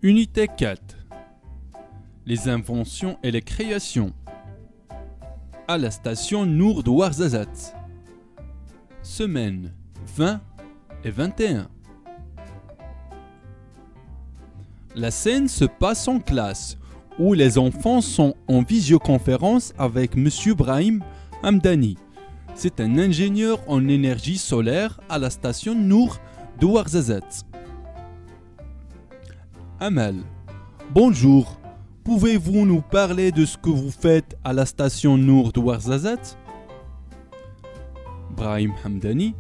Unité 4. Les inventions et les créations. À la station Nour de Ouarzazate. Semaine 20 et 21. La scène se passe en classe, où les enfants sont en visioconférence avec M. Brahim Hamdani. C'est un ingénieur en énergie solaire à la station Nour de Ouarzazate. Amal, bonjour. Pouvez-vous nous parler de ce que vous faites à la station Nour de Ouarzazate? Brahim Hamdani,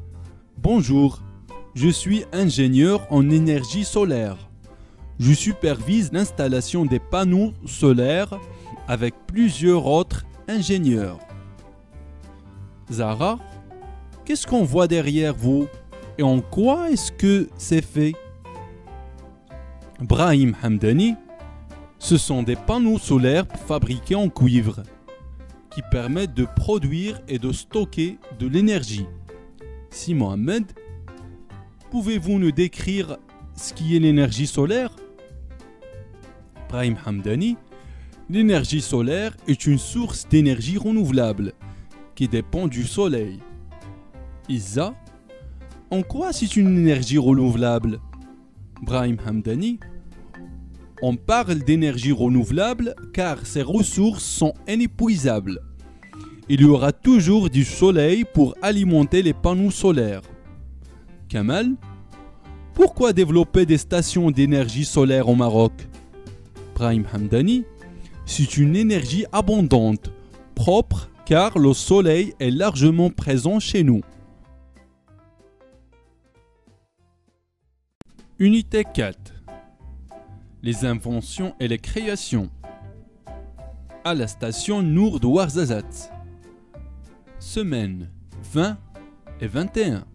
bonjour. Je suis ingénieur en énergie solaire. Je supervise l'installation des panneaux solaires avec plusieurs autres ingénieurs. Zara, qu'est-ce qu'on voit derrière vous et en quoi est-ce que c'est fait? Brahim Hamdani, ce sont des panneaux solaires fabriqués en cuivre qui permettent de produire et de stocker de l'énergie. Si Mohamed, pouvez-vous nous décrire ce qui est l'énergie solaire? Brahim Hamdani, l'énergie solaire est une source d'énergie renouvelable qui dépend du soleil. Isa, en quoi c'est une énergie renouvelable? Brahim Hamdani, on parle d'énergie renouvelable car ces ressources sont inépuisables. Il y aura toujours du soleil pour alimenter les panneaux solaires. Kamal, pourquoi développer des stations d'énergie solaire au Maroc? Brahim Hamdani, c'est une énergie abondante, propre car le soleil est largement présent chez nous. Unité 4. Les inventions et les créations. À la station Nour de Ouarzazate. Semaine 20 et 21.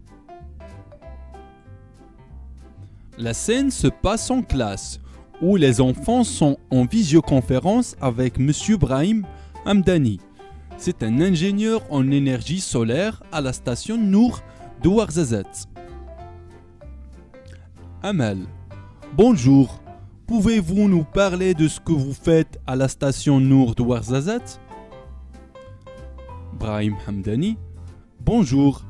La scène se passe en classe, où les enfants sont en visioconférence avec M. Brahim Hamdani. C'est un ingénieur en énergie solaire à la station Nour de Ouarzazate. Amal, bonjour. Pouvez-vous nous parler de ce que vous faites à la station Nour de Ouarzazate? Brahim Hamdani, bonjour.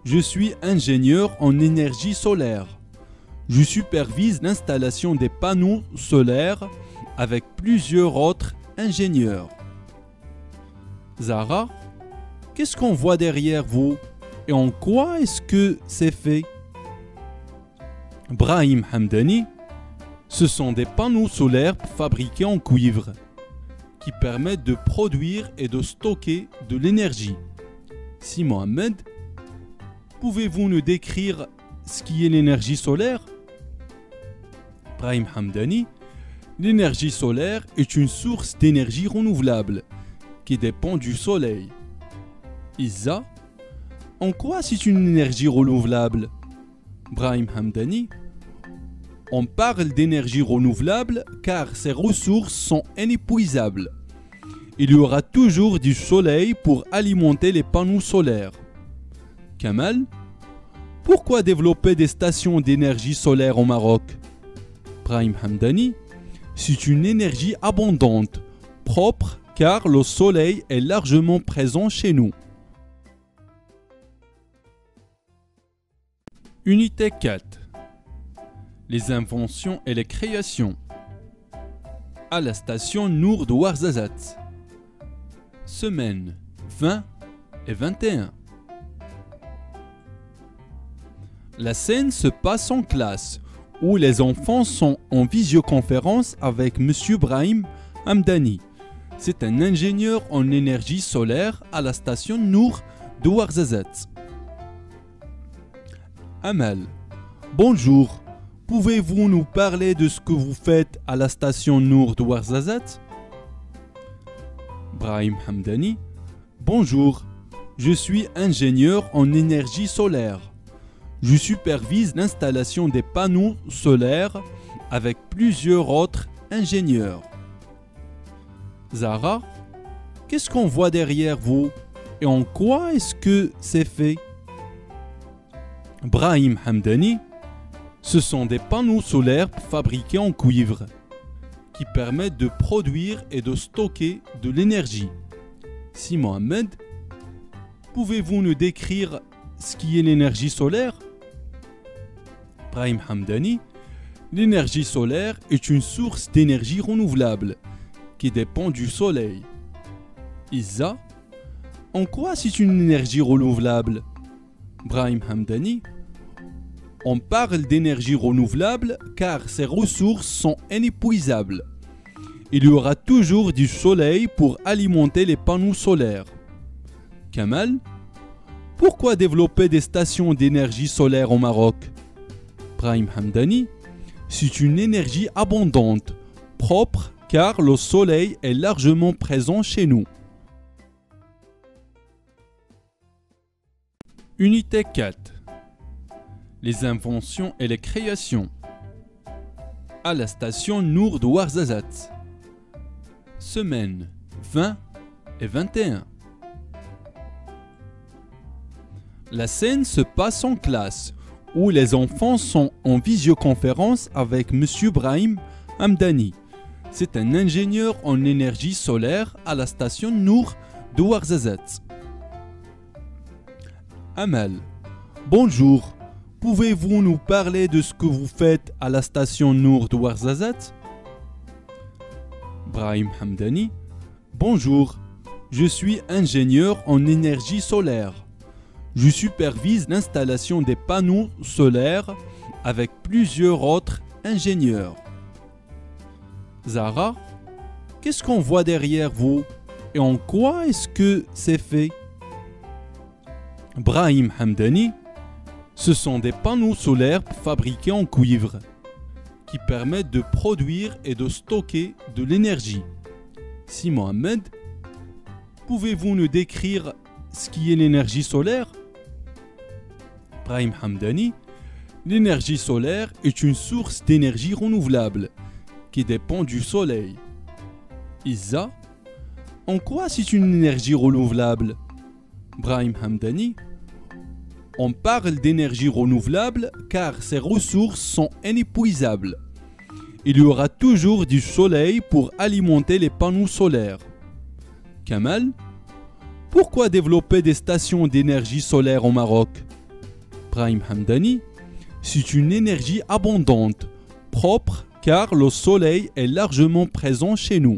Je suis ingénieur en énergie solaire. Je supervise l'installation des panneaux solaires avec plusieurs autres ingénieurs. Zara, qu'est-ce qu'on voit derrière vous et en quoi est-ce que c'est fait? Brahim Hamdani, ce sont des panneaux solaires fabriqués en cuivre qui permettent de produire et de stocker de l'énergie. Si Mohamed, pouvez-vous nous décrire ce qui est l'énergie solaire? Brahim Hamdani, l'énergie solaire est une source d'énergie renouvelable qui dépend du soleil. Isa, en quoi c'est une énergie renouvelable? Brahim Hamdani, on parle d'énergie renouvelable car ces ressources sont inépuisables. Il y aura toujours du soleil pour alimenter les panneaux solaires. Kamal, pourquoi développer des stations d'énergie solaire au Maroc? Brahim Hamdani, c'est une énergie abondante, propre car le soleil est largement présent chez nous. Unité 4. Les inventions et les créations. À la station Nour de Ouarzazate. Semaine 20 et 21. La scène se passe en classe, où les enfants sont en visioconférence avec M. Brahim Hamdani. C'est un ingénieur en énergie solaire à la station Nour de Ouarzazate. Amal, bonjour. Pouvez-vous nous parler de ce que vous faites à la station Nour de Ouarzazate? Brahim Hamdani, bonjour. Je suis ingénieur en énergie solaire. Je supervise l'installation des panneaux solaires avec plusieurs autres ingénieurs. Zara, qu'est-ce qu'on voit derrière vous et en quoi est-ce que c'est fait? Brahim Hamdani, ce sont des panneaux solaires fabriqués en cuivre qui permettent de produire et de stocker de l'énergie. Si Mohamed, pouvez-vous nous décrire ce qui est l'énergie solaire? Brahim Hamdani, l'énergie solaire est une source d'énergie renouvelable qui dépend du soleil. Isa, en quoi c'est une énergie renouvelable? Brahim Hamdani, on parle d'énergie renouvelable car ces ressources sont inépuisables. Il y aura toujours du soleil pour alimenter les panneaux solaires. Kamal, pourquoi développer des stations d'énergie solaire au Maroc? Brahim Hamdani, c'est une énergie abondante, propre car le soleil est largement présent chez nous. Unité 4. Les inventions et les créations. À la station Nour de Ouarzazate. Semaine 20 et 21. La scène se passe en classe, où les enfants sont en visioconférence avec M. Brahim Hamdani. C'est un ingénieur en énergie solaire à la station Nour de Ouarzazate. Amal, bonjour. Pouvez-vous nous parler de ce que vous faites à la station Nour de Ouarzazate? Brahim Hamdani, bonjour. Je suis ingénieur en énergie solaire. Je supervise l'installation des panneaux solaires avec plusieurs autres ingénieurs. Zara, qu'est-ce qu'on voit derrière vous et en quoi est-ce que c'est fait? Brahim Hamdani, ce sont des panneaux solaires fabriqués en cuivre qui permettent de produire et de stocker de l'énergie. Si Mohamed, pouvez-vous nous décrire ce qui est l'énergie solaire? Brahim Hamdani, l'énergie solaire est une source d'énergie renouvelable qui dépend du soleil. Isa, en quoi c'est une énergie renouvelable? Brahim Hamdani, on parle d'énergie renouvelable car ces ressources sont inépuisables. Il y aura toujours du soleil pour alimenter les panneaux solaires. Kamal, pourquoi développer des stations d'énergie solaire au Maroc? Brahim Hamdani, c'est une énergie abondante, propre car le soleil est largement présent chez nous.